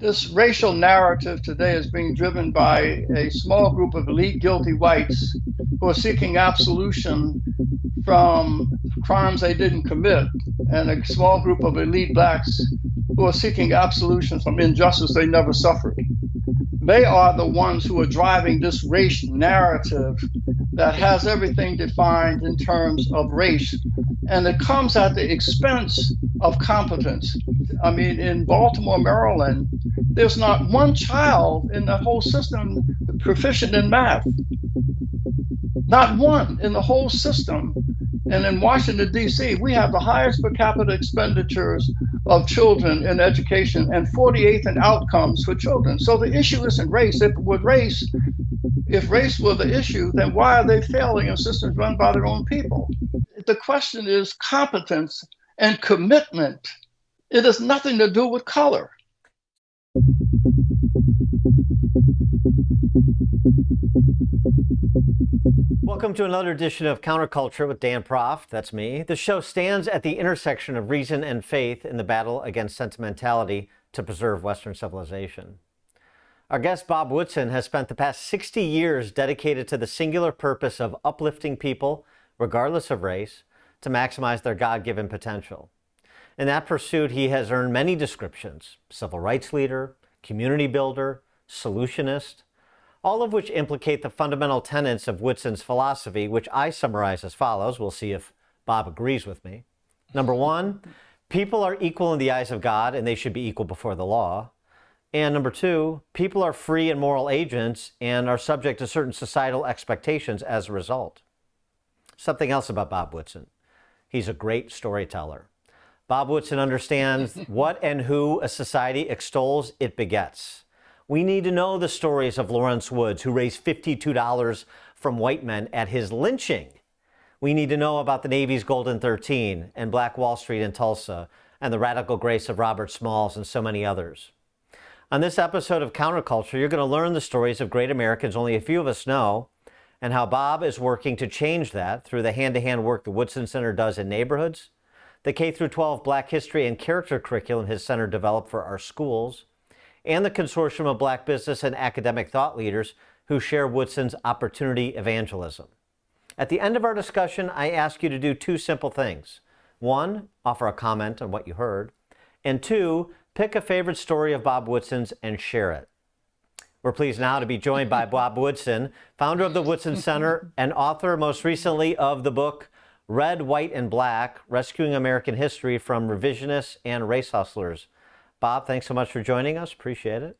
This racial narrative today is being driven by a small group of elite guilty whites who are seeking absolution from crimes they didn't commit, and a small group of elite blacks who are seeking absolution from injustice they never suffered. They are the ones who are driving this race narrative that has everything defined in terms of race. And it comes at the expense of competence. I mean, in Baltimore, Maryland, there's not one child in the whole system proficient in math. Not one in the whole system. And in Washington, D.C., we have the highest per capita expenditures of children in education and 48th in outcomes for children. So the issue isn't race. If race were the issue, then why are they failing in systems run by their own people? The question is competence and commitment. It has nothing to do with color. Welcome to another edition of Counterculture with Dan Proft. That's me. The show stands at the intersection of reason and faith in the battle against sentimentality to preserve Western civilization. Our guest, Bob Woodson, has spent the past 60 years dedicated to the singular purpose of uplifting people, regardless of race, to maximize their God-given potential. In that pursuit, he has earned many descriptions: civil rights leader, community builder, solutionist, all of which implicate the fundamental tenets of Woodson's philosophy, which I summarize as follows. We'll see if Bob agrees with me. Number one, people are equal in the eyes of God, and they should be equal before the law. And number two, people are free and moral agents and are subject to certain societal expectations as a result. Something else about Bob Woodson: he's a great storyteller. Bob Woodson understands what and who a society extols, it begets. We need to know the stories of Lawrence Woods, who raised $52 from white men at his lynching. We need to know about the Navy's Golden 13 and Black Wall Street in Tulsa and the radical grace of Robert Smalls and so many others. On this episode of Counterculture, you're going to learn the stories of great Americans only a few of us know, and how Bob is working to change that through the hand-to-hand work the Woodson Center does in neighborhoods, the K-12 Black History and Character curriculum his center developed for our schools, and the consortium of Black business and academic thought leaders who share Woodson's opportunity evangelism. At the end of our discussion, I ask you to do two simple things. One, offer a comment on what you heard. And two, pick a favorite story of Bob Woodson's and share it. We're pleased now to be joined by Bob Woodson, founder of the Woodson Center and author most recently of the book Red, White, and Black: Rescuing American History from Revisionists and Race Hustlers. Bob, thanks so much for joining us. Appreciate it.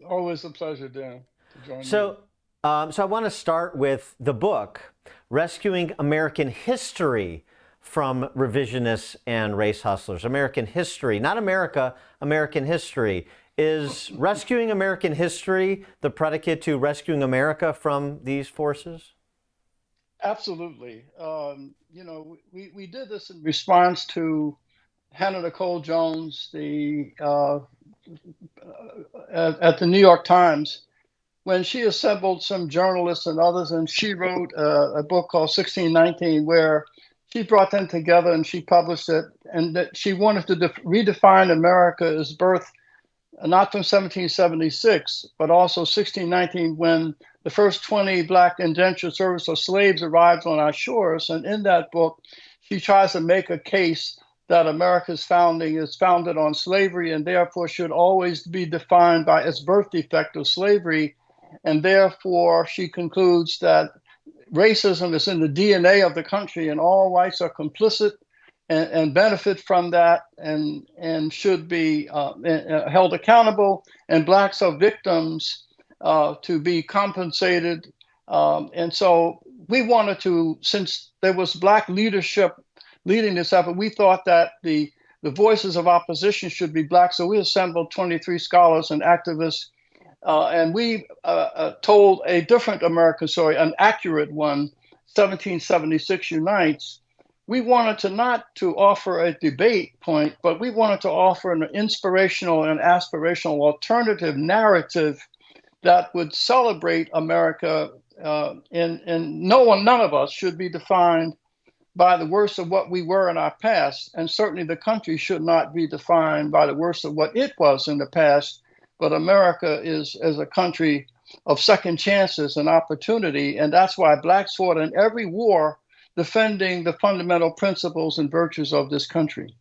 Always a pleasure, Dan, to join you. So I want to start with the book, Rescuing American History from Revisionists and Race Hustlers. American history, not America, American history. Is rescuing American history the predicate to rescuing America from these forces? Absolutely. We did this in response to Hannah Nicole Jones, at the New York Times, when she assembled some journalists and others, and she wrote a book called 1619, where she brought them together and she published it, and that she wanted to redefine America as birth, not from 1776, but also 1619, when the first 20 Black indentured servants or slaves arrived on our shores. And in that book, she tries to make a case that America's founding is founded on slavery and therefore should always be defined by its birth defect of slavery. And therefore, she concludes that racism is in the DNA of the country and all whites are complicit and benefit from that and should be held accountable, and blacks are victims to be compensated. And so we wanted to, since there was Black leadership leading this effort, we thought that the voices of opposition should be Black. So we assembled 23 scholars and activists, and we told a different American story, an accurate one, 1776 Unites. We wanted to not to offer a debate point, but we wanted to offer an inspirational and aspirational alternative narrative that would celebrate America, and none of us should be defined by the worst of what we were in our past, and certainly the country should not be defined by the worst of what it was in the past. but America is a country of second chances and opportunity. And that's why blacks fought in every war defending the fundamental principles and virtues of this country.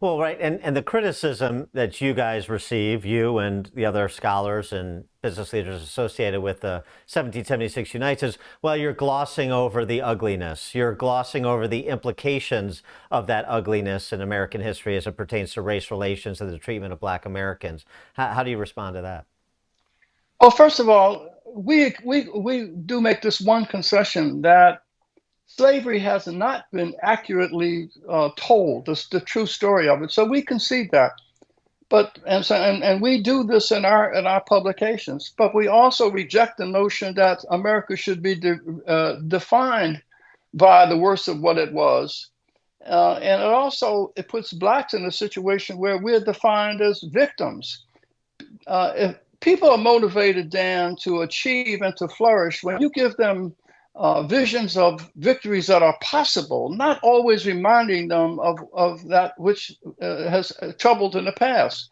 Well, right. And the criticism that you guys receive, you and the other scholars and business leaders associated with the 1776 Unites is, well, you're glossing over the ugliness. You're glossing over the implications of that ugliness in American history as it pertains to race relations and the treatment of black Americans. How do you respond to that? Well, first of all, we do make this one concession that slavery has not been accurately told, the true story of it. So we concede that. But and we do this in our publications. But we also reject the notion that America should be defined by the worst of what it was. And it puts blacks in a situation where we're defined as victims. If people are motivated, Dan, to achieve and to flourish, when you give them visions of victories that are possible, not always reminding them of that which has troubled in the past.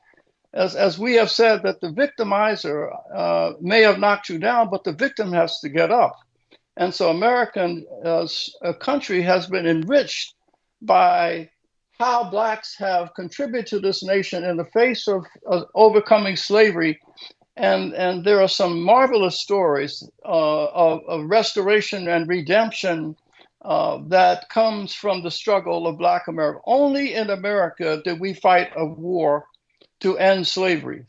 As we have said, that the victimizer may have knocked you down, but the victim has to get up. And so American country has been enriched by how blacks have contributed to this nation in the face of overcoming slavery. And there are some marvelous stories of restoration and redemption that comes from the struggle of Black America. Only in America did we fight a war to end slavery.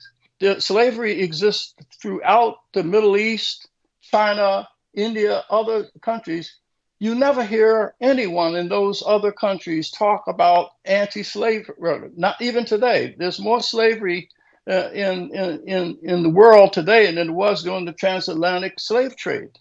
Slavery exists throughout the Middle East, China, India, other countries. You never hear anyone in those other countries talk about anti-slavery. Not even today. There's more slavery in the world today than it was during the transatlantic slave trade.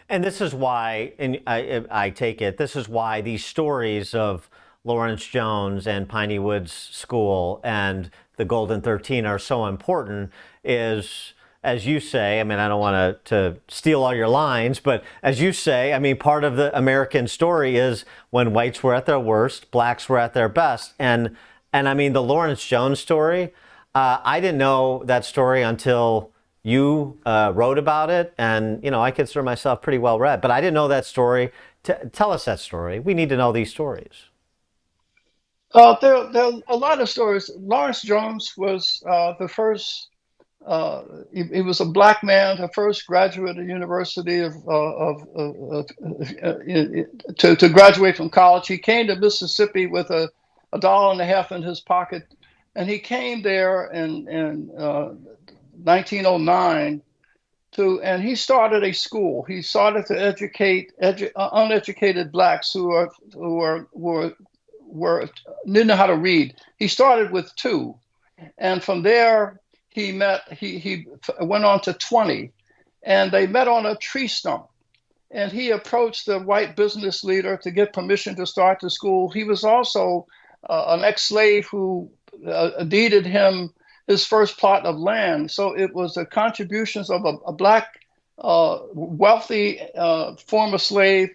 And this is why, and I take it, this is why these stories of Lawrence Jones and Piney Woods School and the Golden 13 are so important is, as you say, I mean, I don't want to steal all your lines, but as you say, I mean, part of the American story is when whites were at their worst, blacks were at their best. And I mean, the Lawrence Jones story, I didn't know that story until you wrote about it. And, you know, I consider myself pretty well read, but I didn't know that story. Tell us that story. We need to know these stories. There are a lot of stories. Lawrence Jones was the first. He was a black man, the first graduate of the University to graduate from college. He came to Mississippi with a $1.50 in his pocket, and he came there in 1909 and he started a school. He started to educate uneducated blacks who didn't know how to read. He started with 2, and from there he went on to 20, and they met on a tree stump. And he approached the white business leader to get permission to start the school. He was also an ex-slave who deeded him his first plot of land. So it was the contributions of a black wealthy former slave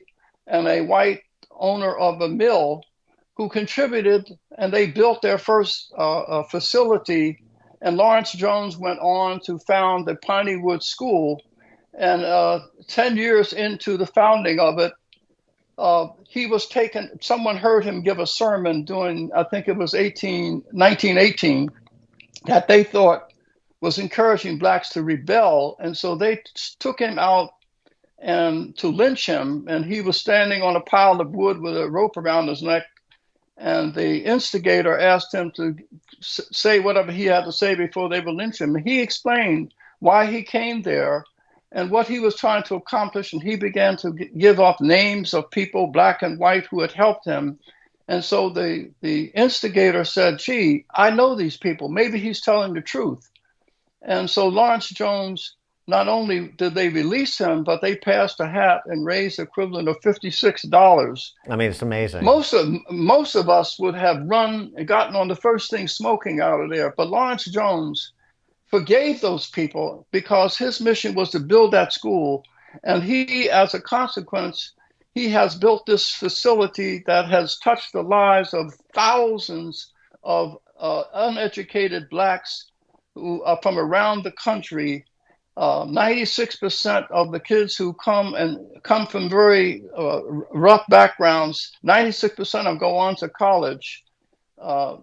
and a white owner of a mill who contributed, and they built their first facility. And Lawrence Jones went on to found the Piney Woods School. And 10 years into the founding of it, he was taken, someone heard him give a sermon during, I think it was 1918, that they thought was encouraging blacks to rebel. And so they took him out and to lynch him. And he was standing on a pile of wood with a rope around his neck. And the instigator asked him to say whatever he had to say before they would lynch him. And he explained why he came there and what he was trying to accomplish. And he began to give off names of people, black and white, who had helped him. And so the instigator said, gee, I know these people. Maybe he's telling the truth. And so Lawrence Jones, not only did they release him, but they passed a hat and raised the equivalent of $56. I mean, it's amazing. Most of us would have run and gotten on the first thing smoking out of there. But Lawrence Jones forgave those people because his mission was to build that school. And he, as a consequence, he has built this facility that has touched the lives of thousands of uneducated blacks who are from around the country. 96% of the kids who come from very rough backgrounds, 96% of them go on to college. Uh,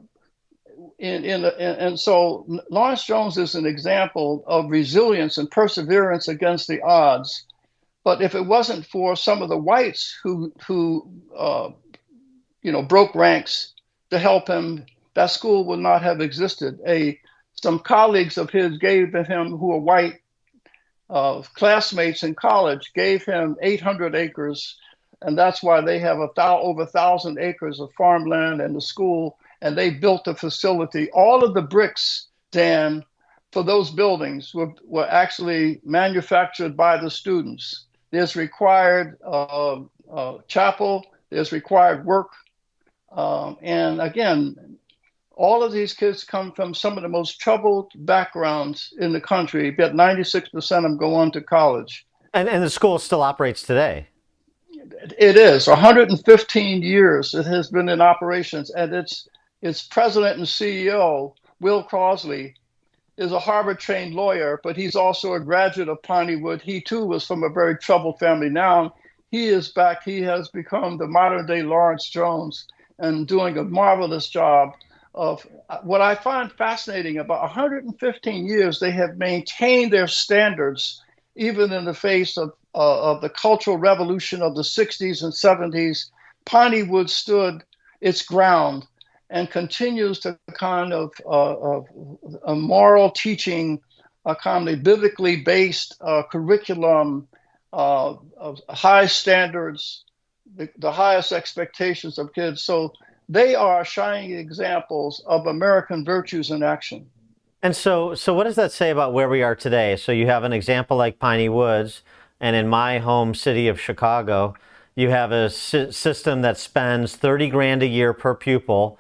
and so Lawrence Jones is an example of resilience and perseverance against the odds. But if it wasn't for some of the whites who broke ranks to help him, that school would not have existed. Some colleagues of his gave him, who were white, classmates in college, gave him 800 acres, and that's why they have over 1,000 acres of farmland in the school, and they built a facility. All of the bricks, Dan, for those buildings were actually manufactured by the students. There's required chapel, there's required work, and again, all of these kids come from some of the most troubled backgrounds in the country, but 96% of them go on to college. And the school still operates today. It is 115 years it has been in operations, and its president and CEO, Will Crosley, is a Harvard-trained lawyer, but he's also a graduate of Pineywood. He too was from a very troubled family. Now he is back. He has become the modern-day Lawrence Jones and doing a marvelous job. Of what I find fascinating, about 115 years, they have maintained their standards, even in the face of the cultural revolution of the 60s and 70s. Pineywood stood its ground and continues to kind of a moral teaching, a kind of biblically based curriculum, of high standards, the highest expectations of kids. So they are shining examples of American virtues in action. And so what does that say about where we are today? So you have an example like Piney Woods, and in my home city of Chicago, you have a system that spends $30 grand a year per pupil.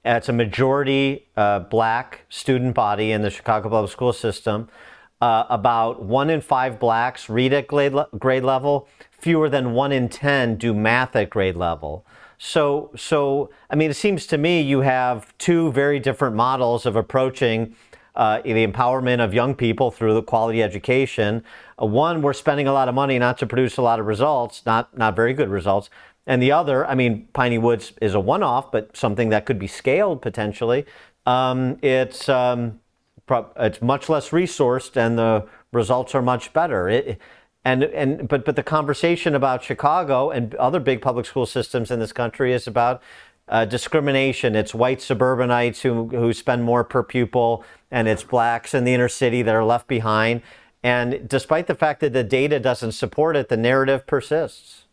It's a majority black student body in the Chicago public school system. About 1 in 5 blacks read at grade level. Fewer than 1 in 10 do math at grade level. So I mean, it seems to me you have two very different models of approaching the empowerment of young people through the quality education. One, we're spending a lot of money not to produce a lot of results, not very good results. And the other, I mean, Piney Woods is a one-off, but something that could be scaled potentially. It's much less resourced, and the results are much better. But the conversation about Chicago and other big public school systems in this country is about discrimination. It's white suburbanites who spend more per pupil, and it's blacks in the inner city that are left behind. And despite the fact that the data doesn't support it, the narrative persists.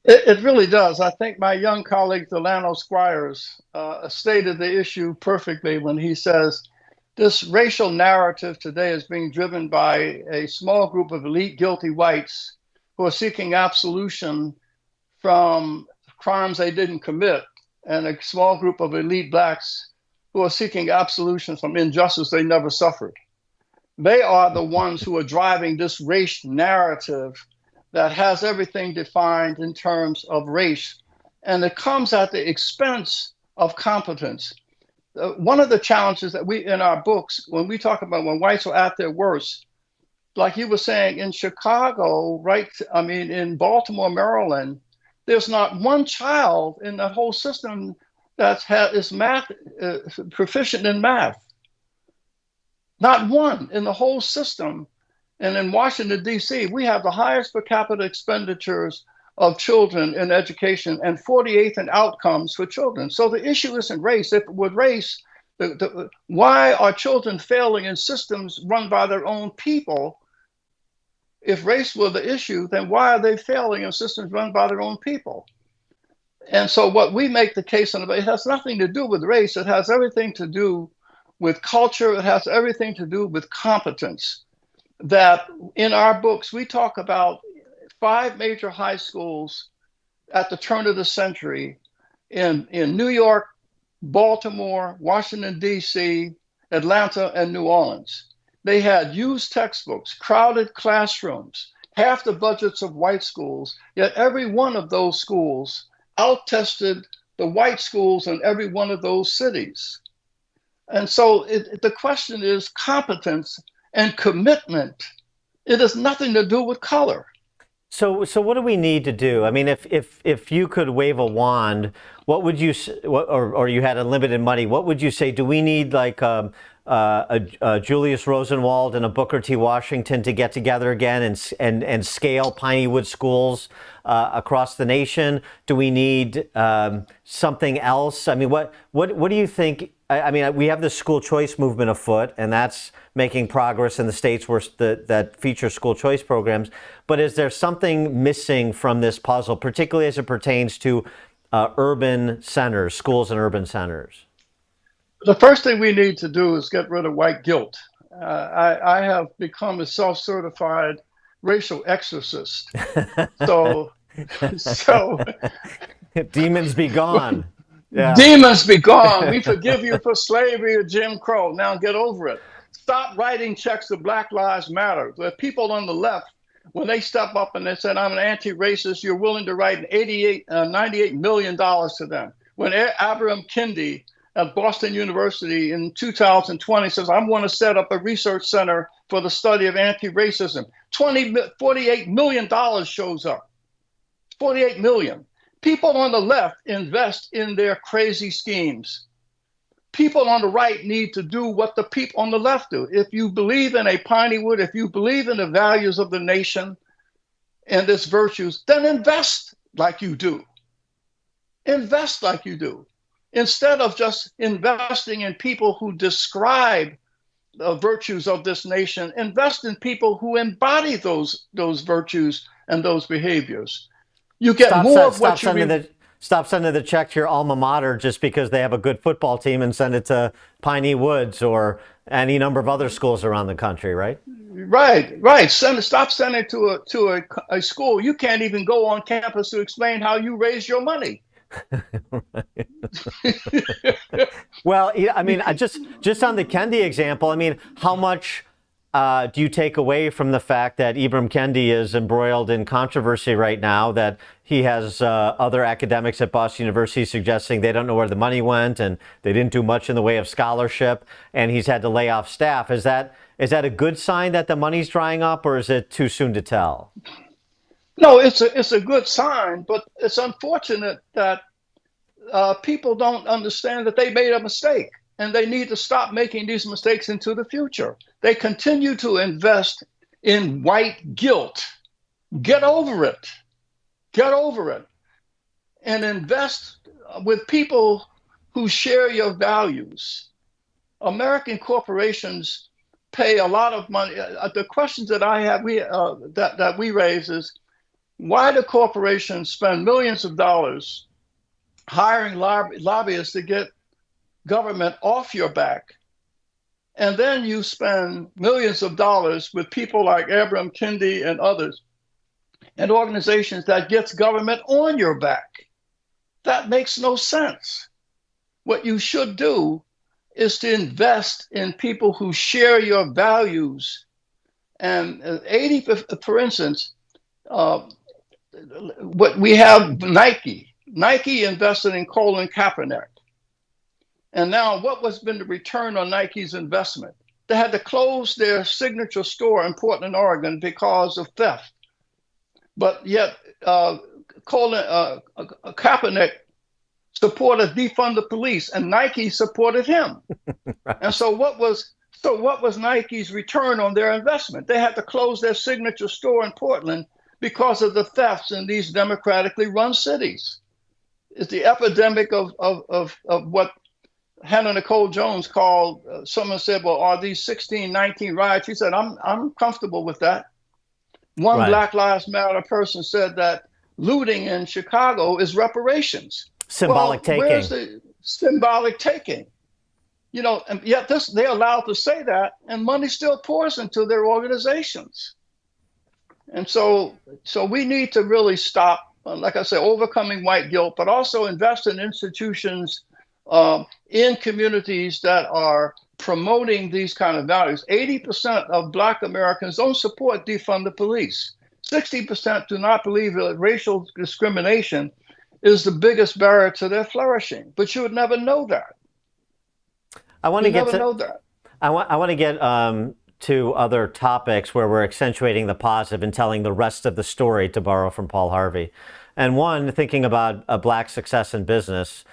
It really does. I think my young colleague Delano Squires stated the issue perfectly when he says, this racial narrative today is being driven by a small group of elite guilty whites who are seeking absolution from crimes they didn't commit, and a small group of elite blacks who are seeking absolution from injustice they never suffered. They are the ones who are driving this race narrative that has everything defined in terms of race, and it comes at the expense of competence. One of the challenges that we, in our books, when we talk about when whites are at their worst, like you were saying, in Chicago, right? I mean, in Baltimore, Maryland, there's not one child in the whole system that is math proficient in math. Not one in the whole system. And in Washington, D.C., we have the highest per capita expenditures of children in education and 48th in outcomes for children. So the issue isn't race. If it were race, why are children failing in systems run by their own people? If race were the issue, then why are they failing in systems run by their own people? And so what we make the case on, it has nothing to do with race. It has everything to do with culture. It has everything to do with competence. That in our books, we talk about 5 major high schools at the turn of the century in New York, Baltimore, Washington, D.C., Atlanta, and New Orleans. They had used textbooks, crowded classrooms, half the budgets of white schools, yet every one of those schools out-tested the white schools in every one of those cities. And so the question is competence and commitment. It has nothing to do with color. So what do we need to do? I mean, if you could wave a wand, what would you, or you had unlimited money, what would you say? Do we need like a Julius Rosenwald and a Booker T. Washington to get together again and scale Piney Wood schools across the nation? Do we need something else? I mean, what do you think? I mean, we have the school choice movement afoot, and that's making progress in the states where that feature school choice programs. But is there something missing from this puzzle, particularly as it pertains to urban centers, schools and urban centers? The first thing we need to do is get rid of white guilt. I have become a self-certified racial exorcist. So, so demons be gone. Yeah. Demons be gone. We forgive you for slavery or Jim Crow. Now get over it. Stop writing checks to Black Lives Matter. The people on the left, when they step up and they said, I'm an anti-racist, you're willing to write $98 million to them. When Abraham Kendi at Boston University in 2020 says, I want to set up a research center for the study of anti-racism, $48 million shows up. 48 million. People on the left invest in their crazy schemes. People on the right need to do what the people on the left do. If you believe in a Piney Wood, if you believe in the values of the nation and its virtues, then invest like you do. Invest like you do. Instead of just investing in people who describe the virtues of this nation, invest in people who embody those virtues and those behaviors. You get more of what you stop sending the check to your alma mater just because they have a good football team and send it to Piney Woods or any number of other schools around the country, right? Right. Stop sending it to a school. You can't even go on campus to explain how you raise your money. Well, I mean, just on the Kendi example, I mean, how much do you take away from the fact that Ibram Kendi is embroiled in controversy right now, that he has other academics at Boston University suggesting they don't know where the money went and they didn't do much in the way of scholarship, and he's had to lay off staff? Is that a good sign that the money's drying up, or is it too soon to tell? No, it's a good sign, but it's unfortunate that people don't understand that they made a mistake. And they need to stop making these mistakes into the future. They continue to invest in white guilt. Get over it. Get over it. And invest with people who share your values. American corporations pay a lot of money. The questions that I have, that we raise is, why do corporations spend millions of dollars hiring lobbyists to get government off your back, and then you spend millions of dollars with people like Abraham Kendi and others and organizations that gets government on your back? That makes no sense. What you should do is to invest in people who share your values. And 80, for instance, what we have Nike invested in Colin Kaepernick. And now what was been the return on Nike's investment? They had to close their signature store in Portland, Oregon because of theft. But yet Colin Kaepernick supported defund the police, and Nike supported him. Right. And so what was Nike's return on their investment? They had to close their signature store in Portland because of the thefts in these democratically run cities. It's the epidemic of what Hannah Nicole Jones called, someone said, well, are these 1619 riots? She said, I'm comfortable with that. One right. Black Lives Matter person said that looting in Chicago is reparations. Symbolic taking. Where's the symbolic taking? You know, and yet they're allowed to say that, and money still pours into their organizations. And so we need to really stop, like I said, overcoming white guilt, but also invest in institutions in communities that are promoting these kind of values. 80% of Black Americans don't support defund the police. 60% do not believe that racial discrimination is the biggest barrier to their flourishing. But you would never know that. I want You to get never to know that. I want to get to other topics where we're accentuating the positive and telling the rest of the story, to borrow from Paul Harvey. And one, thinking about a black success in business,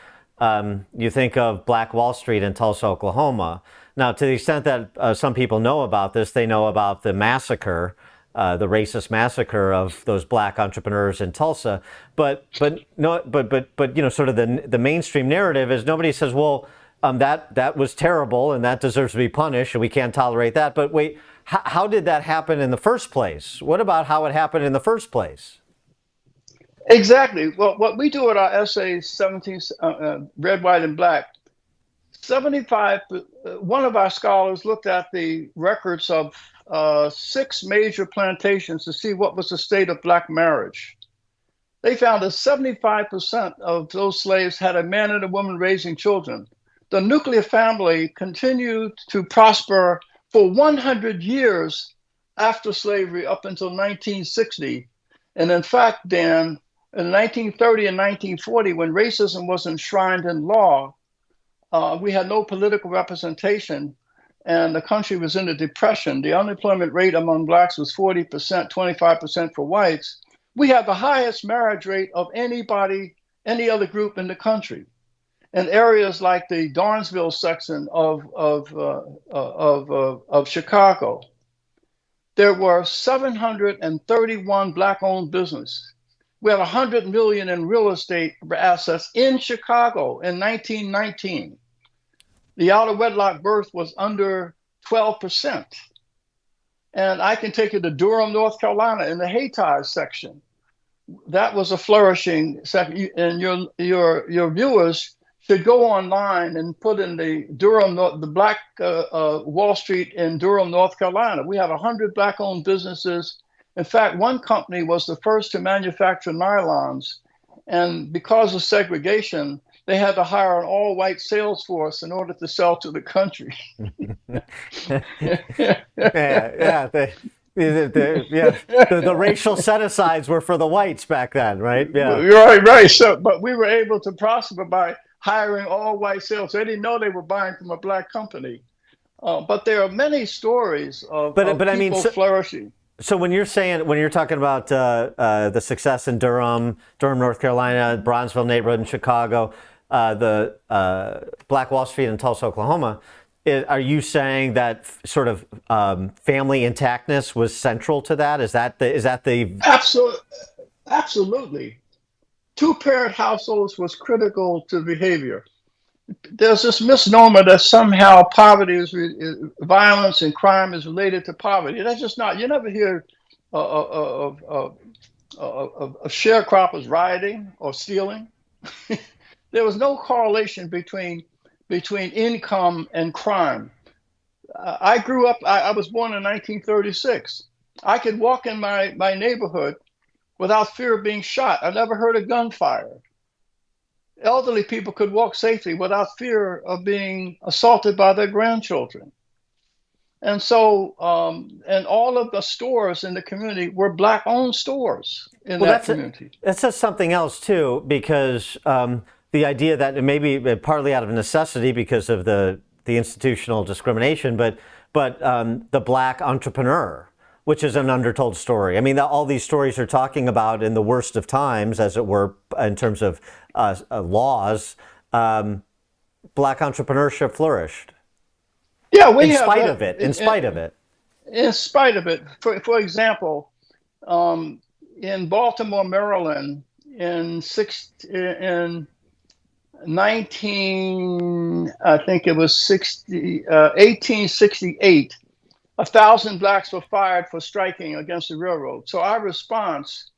you think of Black Wall Street in Tulsa, Oklahoma. Now, to the extent that some people know about this, they know about the massacre, the racist massacre of those black entrepreneurs in Tulsa. But no, but you know, sort of the mainstream narrative is nobody says, well, that was terrible and that deserves to be punished and we can't tolerate that. But wait, how did that happen in the first place? What about how it happened in the first place? Exactly. Well, what we do at our essays, 17, Red, White, and Black, 75, one of our scholars looked at the records of 6 major plantations to see what was the state of black marriage. They found that 75% of those slaves had a man and a woman raising children. The nuclear family continued to prosper for 100 years after slavery up until 1960. And in fact, Dan, in 1930 and 1940, when racism was enshrined in law, we had no political representation and the country was in a depression. The unemployment rate among blacks was 40%, 25% for whites. We had the highest marriage rate of anybody, any other group in the country. In areas like the Dornsville section of Chicago, there were 731 black-owned businesses. We had 100 million in real estate assets in Chicago in 1919. The out of wedlock birth was under 12%. And I can take you to Durham, North Carolina, in the Hayti section. That was a flourishing section. And your viewers should go online and put in the Durham, the Black Wall Street in Durham, North Carolina. We have 100 black-owned businesses. In fact, one company was the first to manufacture nylons. And because of segregation, they had to hire an all-white sales force in order to sell to the country. The racial set-asides were for the whites back then, right? Yeah. Right. So, but we were able to prosper by hiring all-white sales. They didn't know they were buying from a black company. But there are many stories of people flourishing. So when you're talking about the success in Durham, North Carolina, Bronzeville neighborhood in Chicago, the Black Wall Street in Tulsa, Oklahoma, are you saying that sort of family intactness was central to that? Is that the Absolutely. Two-parent households was critical to behavior. There's this misnomer that somehow violence and crime is related to poverty. That's just not. You never hear of sharecroppers rioting or stealing. There was no correlation between income and crime. I grew up. I was born in 1936. I could walk in my neighborhood without fear of being shot. I never heard a gunfire. Elderly people could walk safely without fear of being assaulted by their grandchildren. And so, and all of the stores in the community were black-owned stores in that community. That says something else too, because the idea that maybe partly out of necessity because of the institutional discrimination, but the black entrepreneur, which is an undertold story. I mean, all these stories are talking about in the worst of times, as it were, in terms of laws, black entrepreneurship flourished. Yeah, in spite of it. In spite of it. For example, in Baltimore, Maryland, in 1868, 1,000 blacks were fired for striking against the railroad. So our response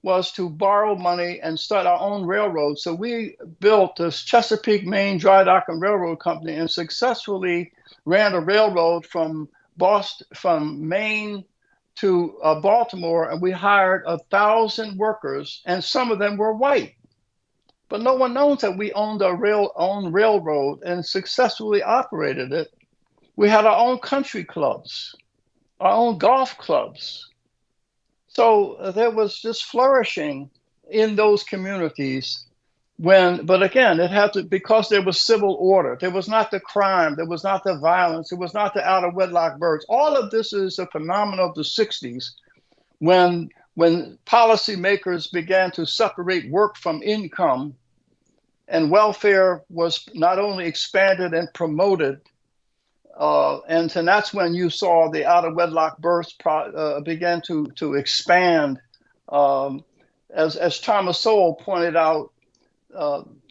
was to borrow money and start our own railroad. So we built this Chesapeake, Maine Dry Dock and Railroad Company and successfully ran a railroad from Maine to Baltimore, and we hired 1,000 workers, and some of them were white. But no one knows that we owned our own railroad and successfully operated it. We had our own country clubs, our own golf clubs. So there was this flourishing in those communities. But again, it had to, because there was civil order. There was not the crime. There was not the violence. It was not the out of wedlock births. All of this is a phenomenon of the 60s when policymakers began to separate work from income, and welfare was not only expanded and promoted, and that's when you saw the out of wedlock births began to expand. As Thomas Sowell pointed out,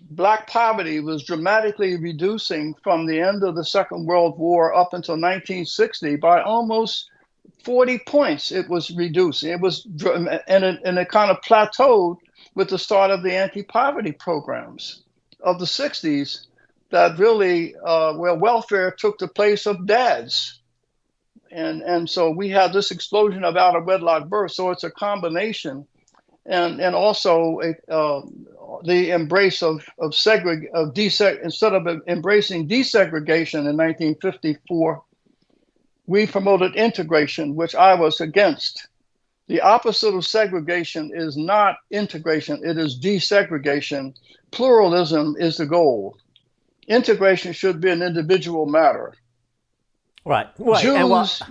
Black poverty was dramatically reducing from the end of the Second World War up until 1960 by almost 40 points. It was reducing. It was, and it kind of plateaued with the start of the anti-poverty programs of the 60s that really, where welfare took the place of dads. And so we had this explosion of out of wedlock birth. So it's a combination. And also the embrace instead of embracing desegregation in 1954, we promoted integration, which I was against. The opposite of segregation is not integration, it is desegregation. Pluralism is the goal. Integration should be an individual matter. Right. Jews,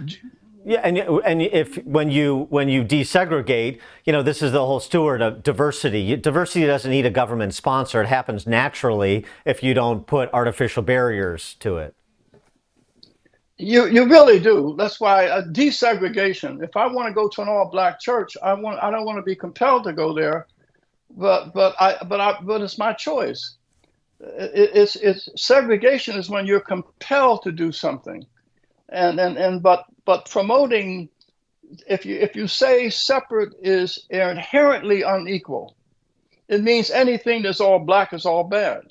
yeah, and if when you desegregate, this is the whole steward of diversity. Diversity doesn't need a government sponsor. It happens naturally if you don't put artificial barriers to it. You really do. That's why desegregation. If I want to go to an all-black church, I don't want to be compelled to go there, but it's my choice. It's segregation is when you're compelled to do something, but promoting, if you say separate is inherently unequal, it means anything that's all black is all bad.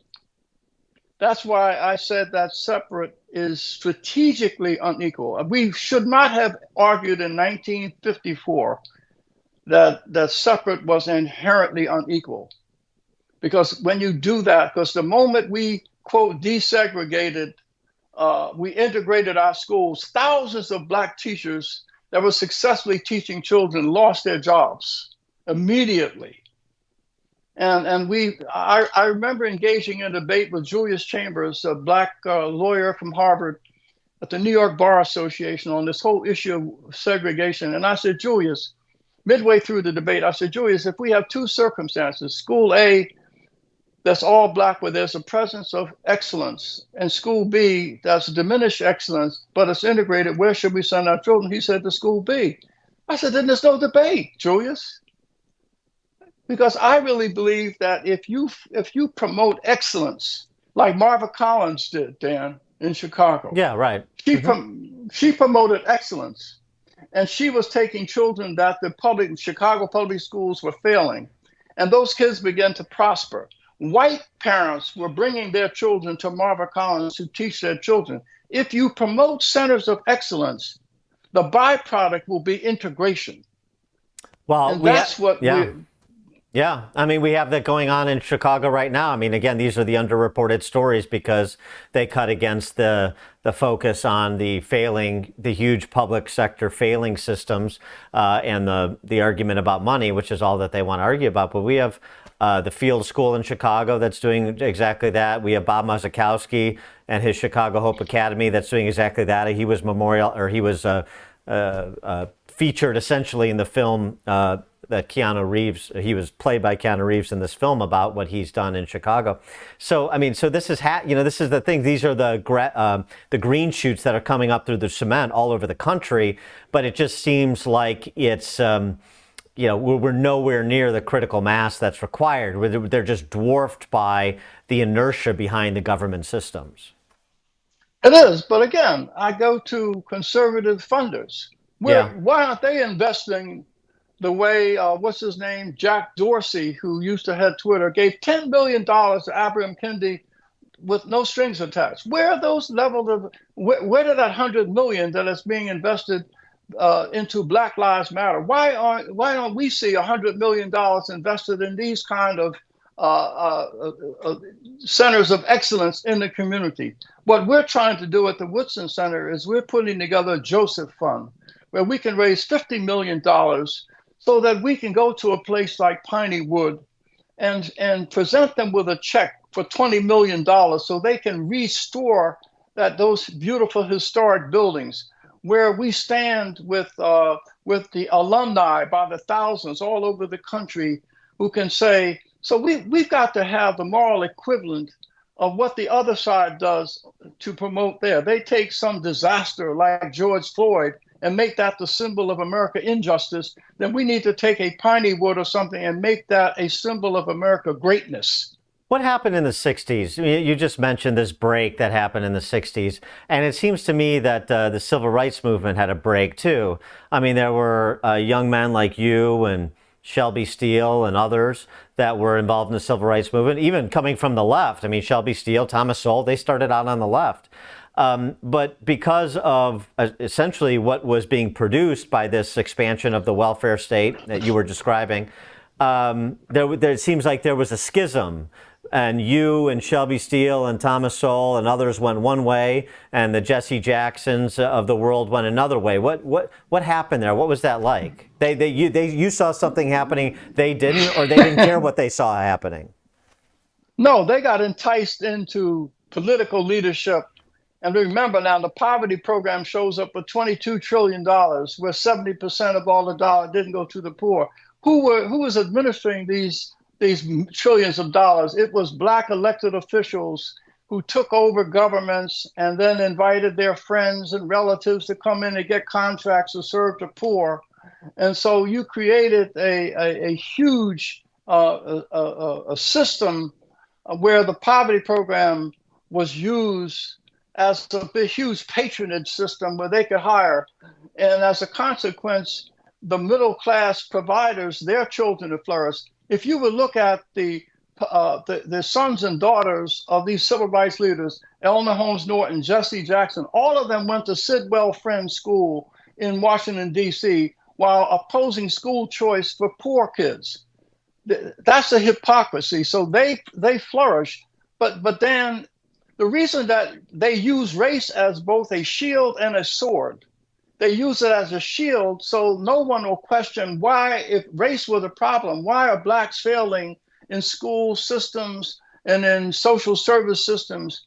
That's why I said that separate is strategically unequal. We should not have argued in 1954 that separate was inherently unequal. Because when you do that, because the moment we, quote, desegregated, we integrated our schools, thousands of black teachers that were successfully teaching children lost their jobs immediately. And I remember engaging in a debate with Julius Chambers, a black lawyer from Harvard, at the New York Bar Association on this whole issue of segregation. And I said, Julius, midway through the debate, I said, Julius, if we have two circumstances, school A, that's all black, where there's a presence of excellence, and school B, that's diminished excellence, but it's integrated, where should we send our children? He said, to school B. I said, then there's no debate, Julius. Because I really believe that if you promote excellence, like Marva Collins did, Dan, in Chicago. Yeah, right. She promoted excellence, and she was taking children that the Chicago public schools were failing, and those kids began to prosper. White parents were bringing their children to Marva Collins to teach their children. If you promote centers of excellence, the byproduct will be integration. Well, and that's what Yeah, I mean, we have that going on in Chicago right now. I mean, again, these are the underreported stories because they cut against the focus on the huge public sector failing systems and the argument about money, which is all that they want to argue about. But we have the Field School in Chicago that's doing exactly that. We have Bob Mazakowski and his Chicago Hope Academy that's doing exactly that. He was featured essentially in the film that Keanu Reeves, he was played by Keanu Reeves in this film about what he's done in Chicago. So, I mean, so this is, this is the thing. These are the green shoots that are coming up through the cement all over the country, but it just seems like it's, we're nowhere near the critical mass that's required. They're just dwarfed by the inertia behind the government systems. It is, but again, I go to conservative funders. Why aren't they investing the way, what's his name, Jack Dorsey, who used to head Twitter, gave $10 billion to Abraham Kendi with no strings attached? Where are those levels of, where did that $100 million that is being invested into Black Lives Matter? Why don't we see $100 million invested in these kind of centers of excellence in the community? What we're trying to do at the Woodson Center is we're putting together a Joseph Fund where we can raise $50 million so that we can go to a place like Piney Wood and present them with a check for $20 million so they can restore those beautiful historic buildings where we stand with the alumni by the thousands all over the country who can say, so we've got to have the moral equivalent of what the other side does to promote there. They take some disaster like George Floyd and make that the symbol of American injustice, then we need to take a piney wood or something and make that a symbol of America greatness. What happened in the 60s? You just mentioned this break that happened in the 60s, and it seems to me that the civil rights movement had a break too. I mean, there were young men like you and Shelby Steele and others that were involved in the civil rights movement, even coming from the left. I mean, Shelby Steele, Thomas Sowell, they started out on the left. But because of essentially what was being produced by this expansion of the welfare state that you were describing, there seems like there was a schism. And you and Shelby Steele and Thomas Sowell and others went one way, and the Jesse Jacksons of the world went another way. What happened there? What was that like? You saw something happening, they didn't, or they didn't care what they saw happening? No, they got enticed into political leadership. And remember now, the poverty program shows up with $22 trillion, where 70% of all the dollars didn't go to the poor. Who was administering these trillions of dollars? It was Black elected officials who took over governments and then invited their friends and relatives to come in and get contracts to serve the poor. And so you created a huge a system where the poverty program was used as a big, huge patronage system where they could hire. And as a consequence, the middle class providers, their children have flourished. If you would look at the sons and daughters of these civil rights leaders, Eleanor Holmes Norton, Jesse Jackson, all of them went to Sidwell Friends School in Washington, D.C., while opposing school choice for poor kids. That's a hypocrisy. So they flourish. But then the reason that they use race as both a shield and a sword, they use it as a shield so no one will question why, if race were the problem, why are blacks failing in school systems and in social service systems?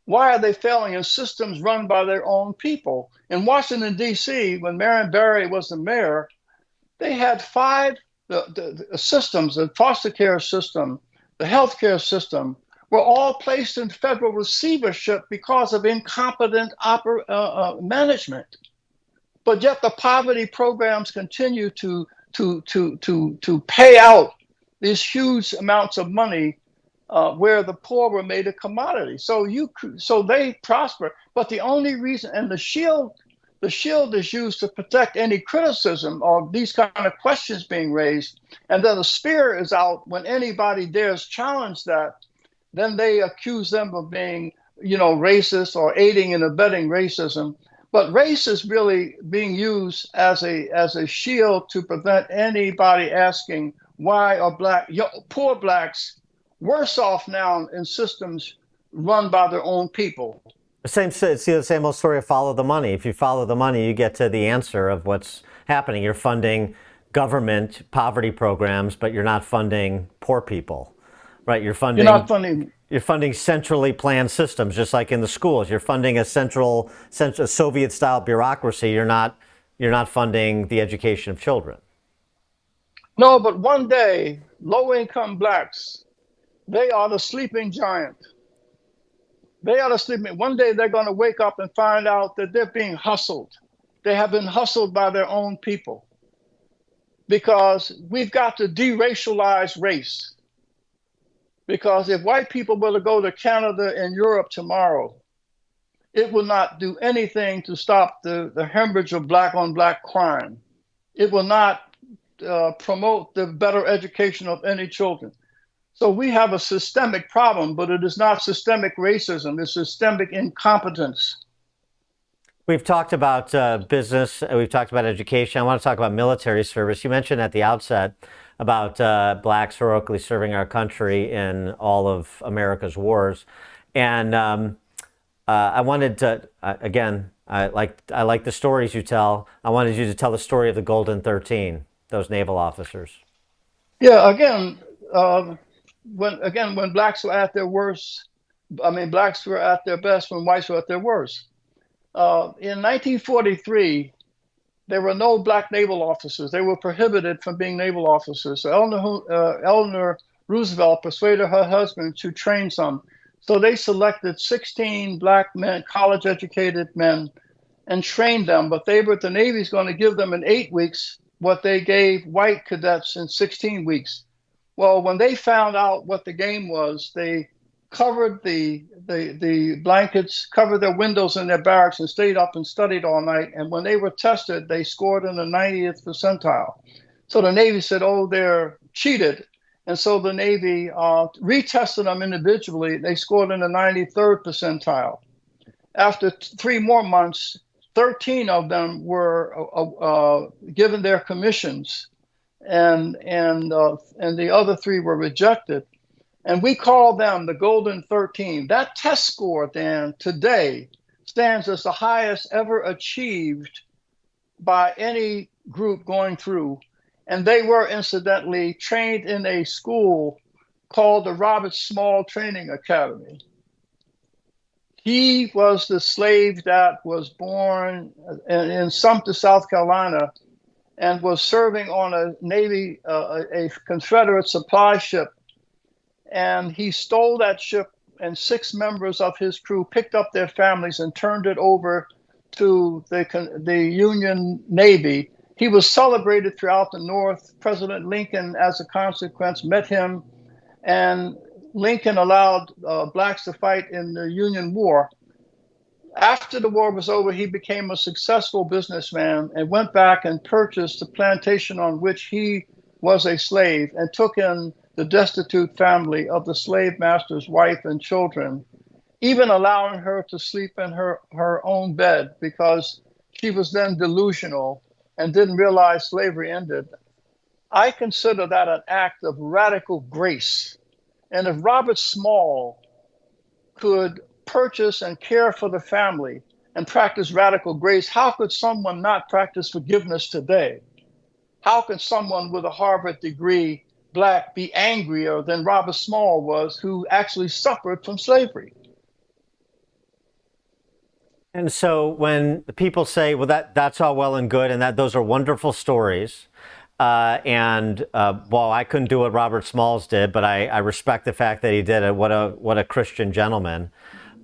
Why are they failing in systems run by their own people? In Washington, D.C., when Marion Barry was the mayor, they had the systems, the foster care system, the healthcare system, were all placed in federal receivership because of incompetent management. But yet the poverty programs continue to pay out these huge amounts of money where the poor were made a commodity. So they prosper. But the only reason, and the shield is used to protect any criticism of these kind of questions being raised. And then the spear is out when anybody dares challenge that. Then they accuse them of being, racist or aiding and abetting racism. But race is really being used as a shield to prevent anybody asking why are poor blacks worse off now in systems run by their own people. It's the same old story of follow the money. If you follow the money, you get to the answer of what's happening. You're funding government poverty programs, but you're not funding poor people. Right, you're funding centrally planned systems, just like in the schools. You're funding a central Soviet-style bureaucracy. You're not funding the education of children. No, but one day, low-income blacks, they are the sleeping giant. They are the sleeping. One day they're going to wake up and find out that they're being hustled. They have been hustled by their own people, because we've got to deracialize race. Because if white people were to go to Canada and Europe tomorrow, it will not do anything to stop the hemorrhage of black on black crime. It will not promote the better education of any children. So we have a systemic problem, but it is not systemic racism, it's systemic incompetence. We've talked about business, we've talked about education. I want to talk about military service. You mentioned at the outset about blacks heroically serving our country in all of America's wars. And I wanted to, again, I like the stories you tell. I wanted you to tell the story of the Golden 13, those naval officers. Yeah, again, when blacks were at their worst, I mean, blacks were at their best when whites were at their worst. In 1943, there were no black naval officers. They were prohibited from being naval officers. So Eleanor Roosevelt persuaded her husband to train some. So they selected 16 black men, college-educated men, and trained them. But the Navy's going to give them in 8 weeks what they gave white cadets in 16 weeks. Well, when they found out what the game was, they covered the blankets, covered their windows in their barracks, and stayed up and studied all night. And when they were tested, they scored in the 90th percentile. So the Navy said, "Oh, they're cheated." And so the Navy retested them individually. They scored in the 93rd percentile. After 3 more months, 13 of them were given their commissions, and the other 3 were rejected. And we call them the Golden 13. That test score, Dan, today stands as the highest ever achieved by any group going through. And they were incidentally trained in a school called the Robert Small Training Academy. He was the slave that was born in Sumter, South Carolina, and was serving on a Navy, a Confederate supply ship. And he stole that ship, and 6 members of his crew picked up their families and turned it over to the Union Navy. He was celebrated throughout the North. President Lincoln, as a consequence, met him, and Lincoln allowed blacks to fight in the Union War. After the war was over, he became a successful businessman and went back and purchased the plantation on which he was a slave, and took in the destitute family of the slave master's wife and children, even allowing her to sleep in her own bed, because she was then delusional and didn't realize slavery ended. I consider that an act of radical grace. And if Robert Small could purchase and care for the family and practice radical grace, how could someone not practice forgiveness today? How can someone with a Harvard degree, black, be angrier than Robert Small was, who actually suffered from slavery? And so when people say, well, that's all well and good, and that those are wonderful stories, well, I couldn't do what Robert Smalls did, but I respect the fact that he did it. What a Christian gentleman.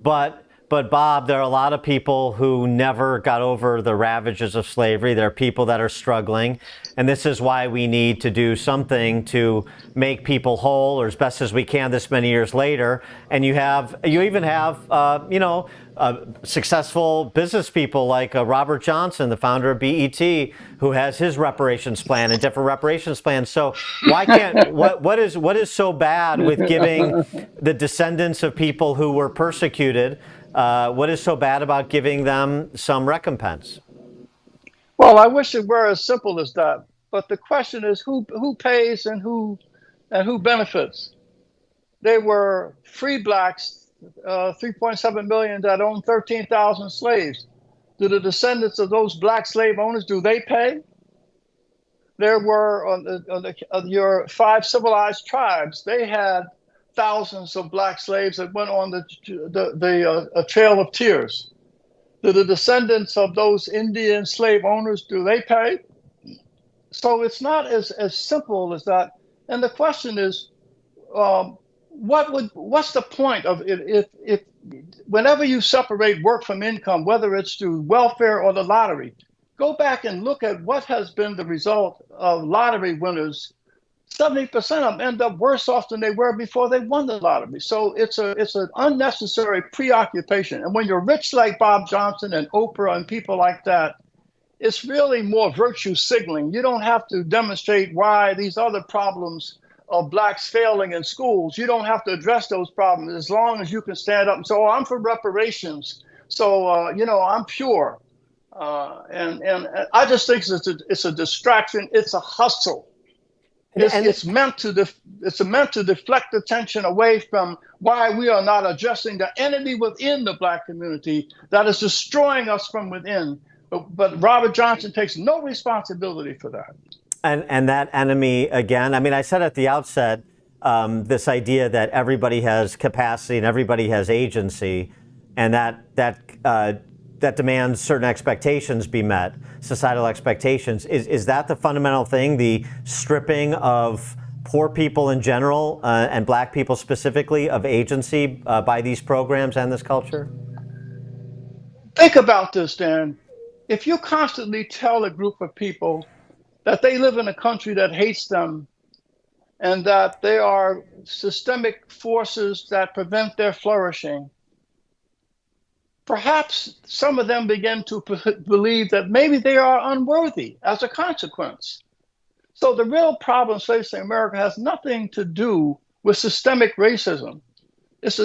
But Bob, there are a lot of people who never got over the ravages of slavery. There are people that are struggling. And this is why we need to do something to make people whole, or as best as we can this many years later. And you even have, successful business people like Robert Johnson, the founder of BET, who has his reparations plan and different reparations plans. So why can't, what is so bad with giving the descendants of people who were persecuted, what is so bad about giving them some recompense? Well, I wish it were as simple as that. But the question is, who pays and who benefits? They were free blacks, 3.7 million, that owned 13,000 slaves. Do the descendants of those black slave owners, do they pay? There were your 5 civilized tribes. They had thousands of black slaves that went on the Trail of Tears. Do the descendants of those Indian slave owners, do they pay? So it's not as simple as that. And the question is, what's the point of it if whenever you separate work from income, whether it's through welfare or the lottery, go back and look at what has been the result of lottery winners. 70% of them end up worse off than they were before they won the lottery. So it's an unnecessary preoccupation. And when you're rich like Bob Johnson and Oprah and people like that, it's really more virtue signaling. You don't have to demonstrate why these other problems of blacks failing in schools. You don't have to address those problems as long as you can stand up and say, "Oh, I'm for reparations. So I'm pure." And I just think it's a distraction. It's a hustle. It's meant to deflect attention away from why we are not addressing the enemy within the black community that is destroying us from within. But Robert Johnson takes no responsibility for that. And that enemy, again, I mean, I said at the outset, this idea that everybody has capacity and everybody has agency, and that demands certain expectations be met, societal expectations. Is that the fundamental thing, the stripping of poor people in general and black people specifically of agency by these programs and this culture? Think about this, Dan. If you constantly tell a group of people that they live in a country that hates them and that there are systemic forces that prevent their flourishing, perhaps some of them begin to believe that maybe they are unworthy as a consequence. So the real problem facing America has nothing to do with systemic racism. It's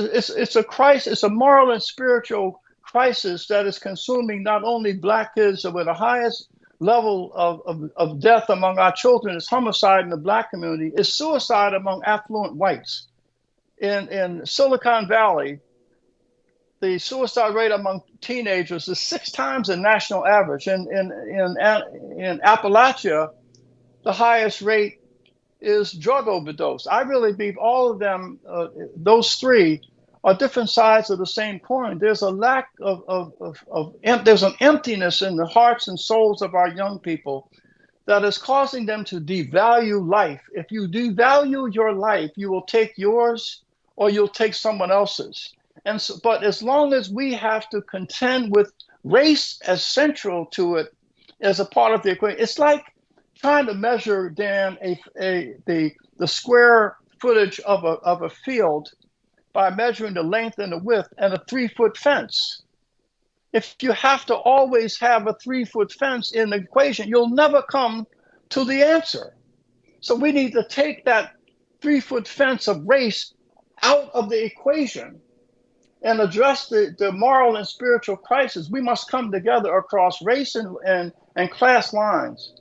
a crisis, it's a moral and spiritual crisis that is consuming not only black kids, but the highest level of death among our children is homicide in the black community, is suicide among affluent whites. In Silicon Valley, the suicide rate among teenagers is 6 times the national average. In Appalachia, the highest rate is drug overdose. I really believe all of them, those three, are different sides of the same coin. There's a lack there's an emptiness in the hearts and souls of our young people that is causing them to devalue life. If you devalue your life, you will take yours or you'll take someone else's. And so, but as long as we have to contend with race as central to it as a part of the equation, it's like trying to measure, Dan, the square footage of a field by measuring the length and the width and a 3-foot fence. If you have to always have a 3-foot fence in the equation, you'll never come to the answer. So we need to take that 3-foot fence of race out of the equation and address the moral and spiritual crisis. We must come together across race and class lines.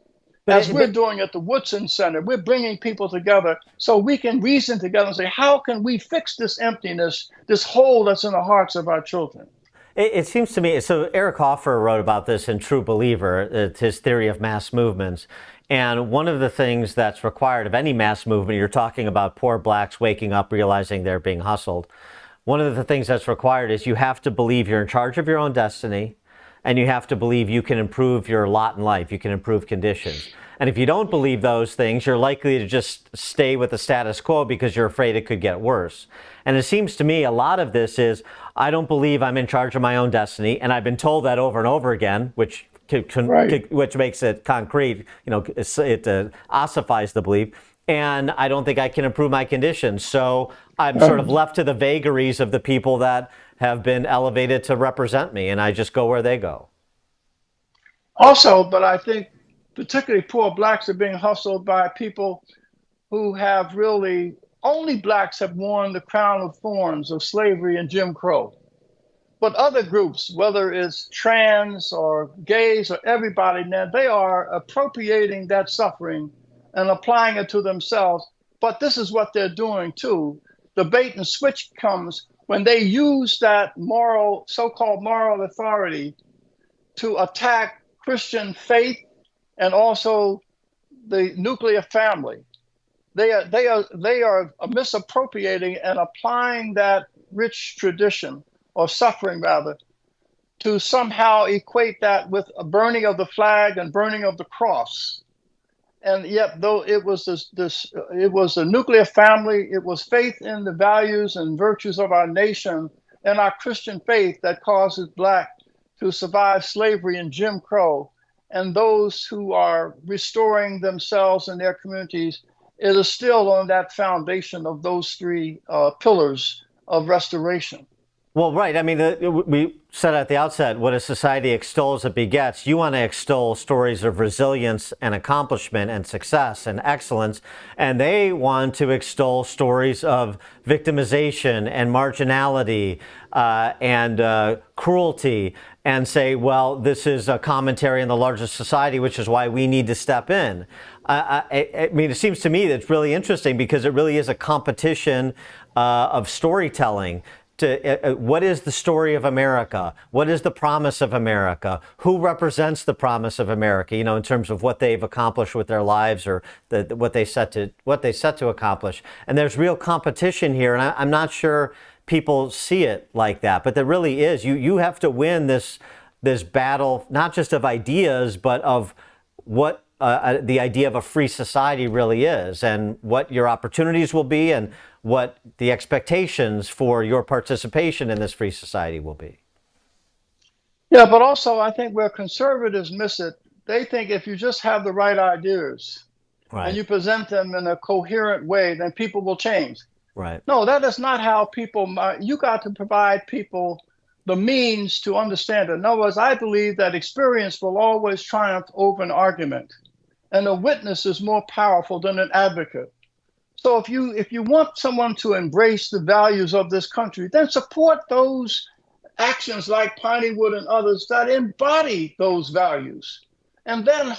As we're doing at the Woodson Center, we're bringing people together so we can reason together and say, how can we fix this emptiness, this hole that's in the hearts of our children? It seems to me, so Eric Hoffer wrote about this in True Believer, his theory of mass movements. And one of the things that's required of any mass movement, you're talking about poor blacks waking up, realizing they're being hustled. One of the things that's required is you have to believe you're in charge of your own destiny, and you have to believe you can improve your lot in life, you can improve conditions. And if you don't believe those things, you're likely to just stay with the status quo because you're afraid it could get worse. And it seems to me a lot of this is, I don't believe I'm in charge of my own destiny, and I've been told that over and over again, which makes it concrete, it ossifies the belief. And I don't think I can improve my conditions. So I'm sort of left to the vagaries of the people that have been elevated to represent me, and I just go where they go. Also, but I think particularly poor blacks are being hustled by people who have really, only blacks have worn the crown of thorns of slavery and Jim Crow. But other groups, whether it's trans or gays or everybody, now they are appropriating that suffering and applying it to themselves. But this is what they're doing too. The bait and switch comes when they use that moral, so-called moral authority to attack Christian faith and also the nuclear family. They are misappropriating and applying that rich tradition, or suffering rather, to somehow equate that with a burning of the flag and burning of the cross. And yet, though it was it was a nuclear family, it was faith in the values and virtues of our nation and our Christian faith that causes black to survive slavery and Jim Crow. And those who are restoring themselves and their communities, it is still on that foundation of those three pillars of restoration. Well, right. I mean, we said at the outset, what a society extols, it begets. You want to extol stories of resilience and accomplishment and success and excellence, and they want to extol stories of victimization and marginality and cruelty, and say, well, this is a commentary on the larger society, which is why we need to step in. I mean, it seems to me that it's really interesting because it really is a competition of storytelling. what is the story of America? What is the promise of America? Who represents the promise of America? You know, in terms of what they've accomplished with their lives, or what they set to accomplish. And there's real competition here, and I'm not sure people see it like that, but there really is. You have to win this battle, not just of ideas, but of what the idea of a free society really is, and what your opportunities will be, and what the expectations for your participation in this free society will be. Yeah, but also I think where conservatives miss it, they think if you just have the right ideas and you present them in a coherent way, then people will change. Right. No, that is not how people, you got to provide people the means to understand it. In other words, I believe that experience will always triumph over an argument, and a witness is more powerful than an advocate. So if you want someone to embrace the values of this country, then support those actions like Pineywood and others that embody those values. And then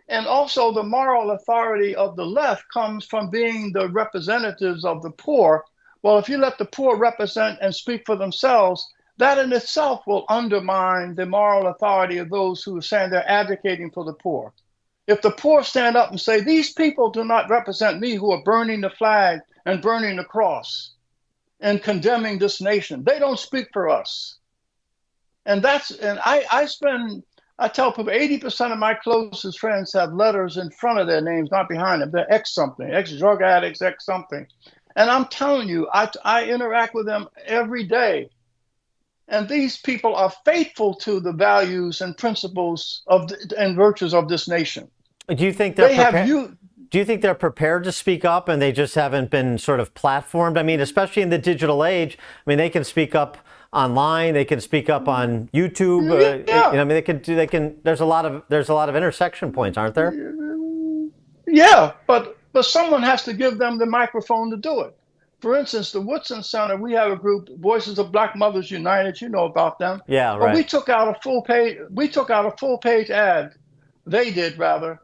and also the moral authority of the left comes from being the representatives of the poor. Well, if you let the poor represent and speak for themselves, that in itself will undermine the moral authority of those who are saying they're advocating for the poor. If the poor stand up and say, these people do not represent me, who are burning the flag and burning the cross and condemning this nation, they don't speak for us. And I tell people 80% of my closest friends have letters in front of their names, not behind them. They're ex something, ex drug addicts, ex something. And I'm telling you, I interact with them every day. And these people are faithful to the values and principles and virtues of this nation. Do you think do you think they're prepared to speak up, and they just haven't been sort of platformed? I mean, especially in the digital age, I mean, they can speak up online, they can speak up on YouTube. Yeah. You know, I mean, they can. There's a lot of intersection points, aren't there? Yeah, but someone has to give them the microphone to do it. For instance, the Woodson Center, we have a group, Voices of Black Mothers United. You know about them. Yeah, right. But we took out a full page ad. They did, rather,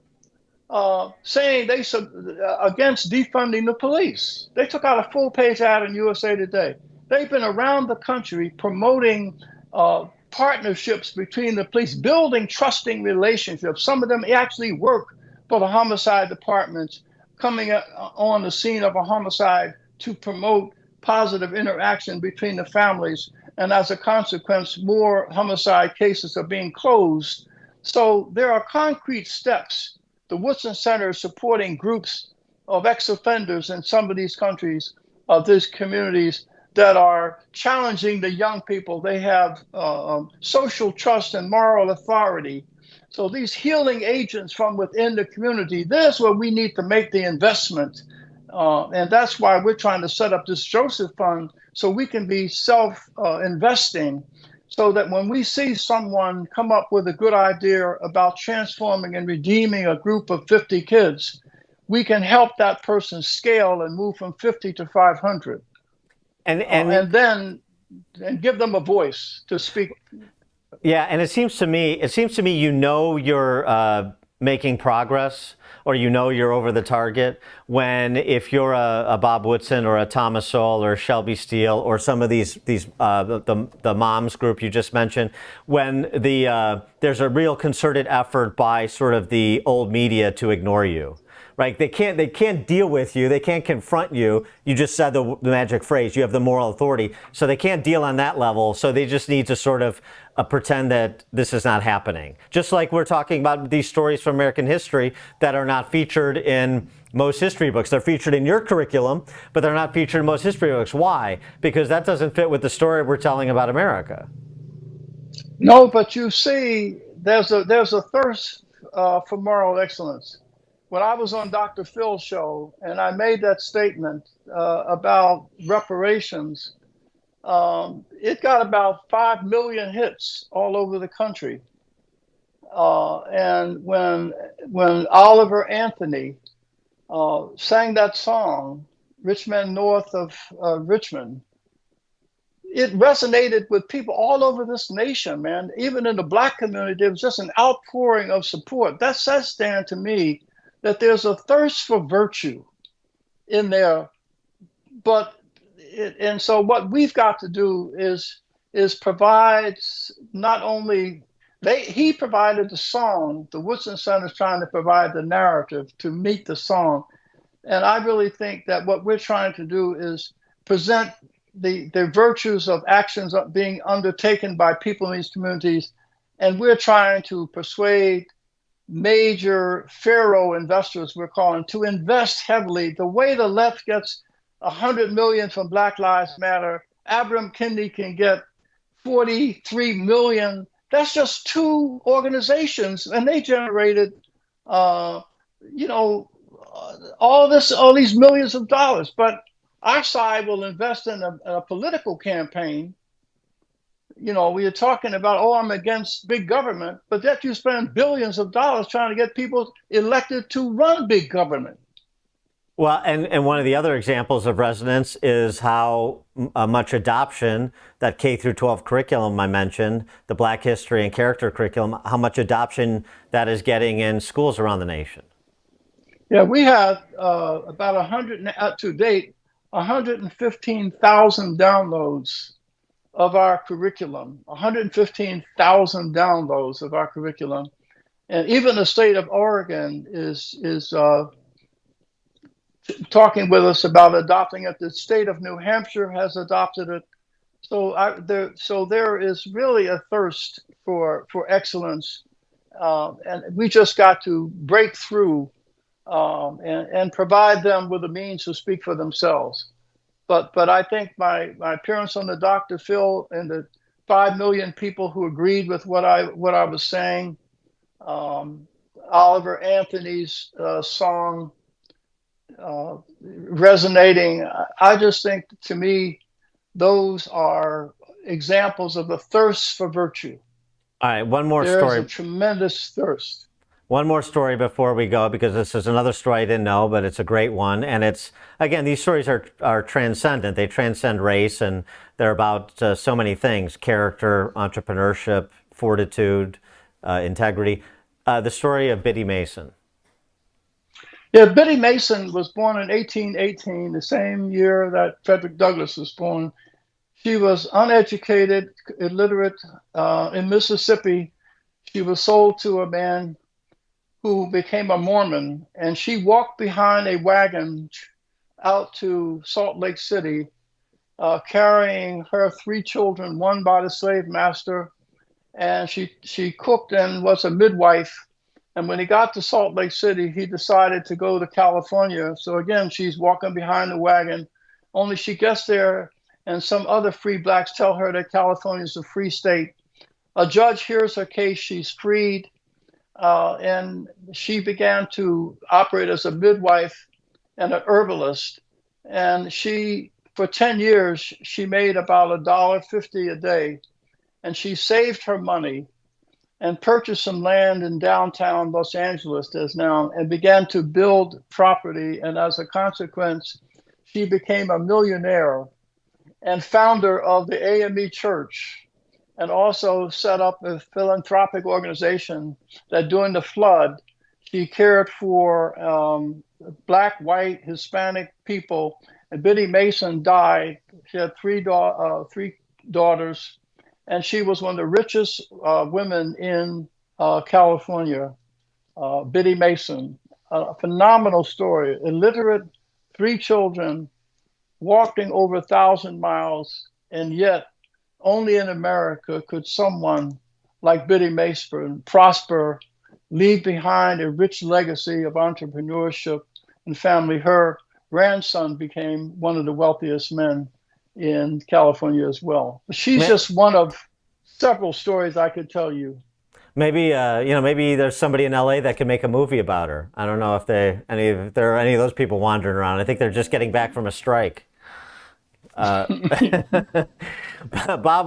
saying against defunding the police. They took out a full page ad in USA Today. They've been around the country promoting partnerships between the police, building trusting relationships. Some of them actually work for the homicide departments, coming on the scene of a homicide to promote positive interaction between the families. And as a consequence, more homicide cases are being closed. So there are concrete steps. The Woodson Center is supporting groups of ex-offenders in some of these countries, of these communities, that are challenging the young people. They have social trust and moral authority. So these healing agents from within the community, there's where we need to make the investment. And that's why we're trying to set up this Joseph Fund, so we can be self-investing, so that when we see someone come up with a good idea about transforming and redeeming a group of 50 kids, we can help that person scale and move from 50 to 500. And then give them a voice to speak. Yeah, and it seems to me, you know, you're making progress, or you know you're over the target, if you're a Bob Woodson or a Thomas Sowell or Shelby Steele or some of these the moms group you just mentioned, when there's a real concerted effort by sort of the old media to ignore you. Right? They can't deal with you. They can't confront you. You just said the magic phrase. You have the moral authority. So they can't deal on that level. So they just need to sort of pretend that this is not happening. Just like we're talking about these stories from American history that are not featured in most history books. They're featured in your curriculum, but they're not featured in most history books. Why? Because that doesn't fit with the story we're telling about America. No, but you see, there's a thirst for moral excellence. When I was on Dr. Phil's show and I made that statement about reparations, it got about 5 million hits all over the country. And when Oliver Anthony sang that song, Rich Men North of Richmond, it resonated with people all over this nation, man. Even in the Black community, there was just an outpouring of support. That says, Dan, to me, that there's a thirst for virtue in there, but and so what we've got to do is provide not only he provided the song. The Woodson Center is trying to provide the narrative to meet the song, and I really think that what we're trying to do is present the virtues of actions being undertaken by people in these communities, and we're trying to persuade major Pharaoh investors, we're calling, to invest heavily. The way the left gets 100 million from Black Lives Matter, Abraham Kennedy can get 43 million. That's just two organizations, and they generated, all these millions of dollars. But our side will invest in a political campaign. We are talking about, I'm against big government, but that you spend billions of dollars trying to get people elected to run big government. Well, and one of the other examples of resonance is how much adoption, that K through 12 curriculum I mentioned, the Black History and Character curriculum, how much adoption that is getting in schools around the nation. Yeah, we have about 100 to date, 115,000 downloads of our curriculum, 115,000 downloads of our curriculum. And even the state of Oregon is talking with us about adopting it. The state of New Hampshire has adopted it. So there is really a thirst for excellence, and we just got to break through and provide them with the means to speak for themselves. But I think my appearance on the Dr. Phil and the 5 million people who agreed with what I was saying, Oliver Anthony's song resonating, I just think, to me, those are examples of the thirst for virtue. All right, one more story. story. There's a tremendous thirst. One more story before we go, because this is another story I didn't know, but it's a great one. And it's, again, these stories are transcendent. They transcend race, and they're about so many things: character, entrepreneurship, fortitude, integrity. The story of Biddy Mason. Yeah, Biddy Mason was born in 1818, the same year that Frederick Douglass was born. She was uneducated, illiterate, in Mississippi. She was sold to a man who became a Mormon, and she walked behind a wagon out to Salt Lake City, carrying her 3 children, one by the slave master, and she cooked and was a midwife. And when he got to Salt Lake City, he decided to go to California. So again, she's walking behind the wagon, only she gets there and some other free blacks tell her that California is a free state. A judge hears her case, she's freed, and she began to operate as a midwife and an herbalist. And for 10 years, she made about $1.50 a day. And she saved her money and purchased some land in downtown Los Angeles, as now, and began to build property. And as a consequence, she became a millionaire and founder of the AME Church, and also set up a philanthropic organization that during the flood, she cared for Black, white, Hispanic people. And Biddy Mason died. She had three daughters, and she was one of the richest women in California. Biddy Mason, a phenomenal story. Illiterate, 3 children, walking over 1,000 miles, and yet only in America could someone like Biddy Mason prosper, leave behind a rich legacy of entrepreneurship and family. Her grandson became one of the wealthiest men in California as well. She's just one of several stories I could tell you. Maybe maybe there's somebody in LA that can make a movie about her. I don't know if there are any of those people wandering around. I think they're just getting back from a strike. Bob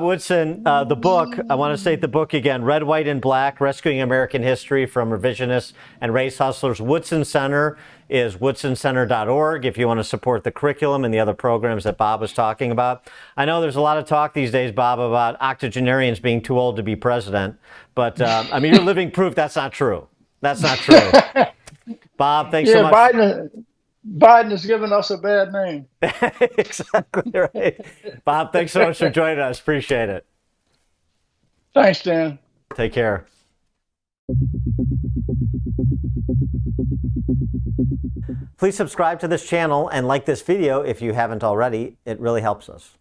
Woodson, the book, I want to state the book again: Red, White, and Black, Rescuing American History from Revisionists and Race Hustlers. Woodson Center is woodsoncenter.org if you want to support the curriculum and the other programs that Bob was talking about. I know there's a lot of talk these days, Bob, about octogenarians being too old to be president, but I mean, you're living proof that's not true. That's not true. Bob, thanks so much. Biden has given us a bad name. Exactly right. Bob, thanks so much for joining us. Appreciate it. Thanks, Dan. Take care. Please subscribe to this channel and like this video if you haven't already. It really helps us.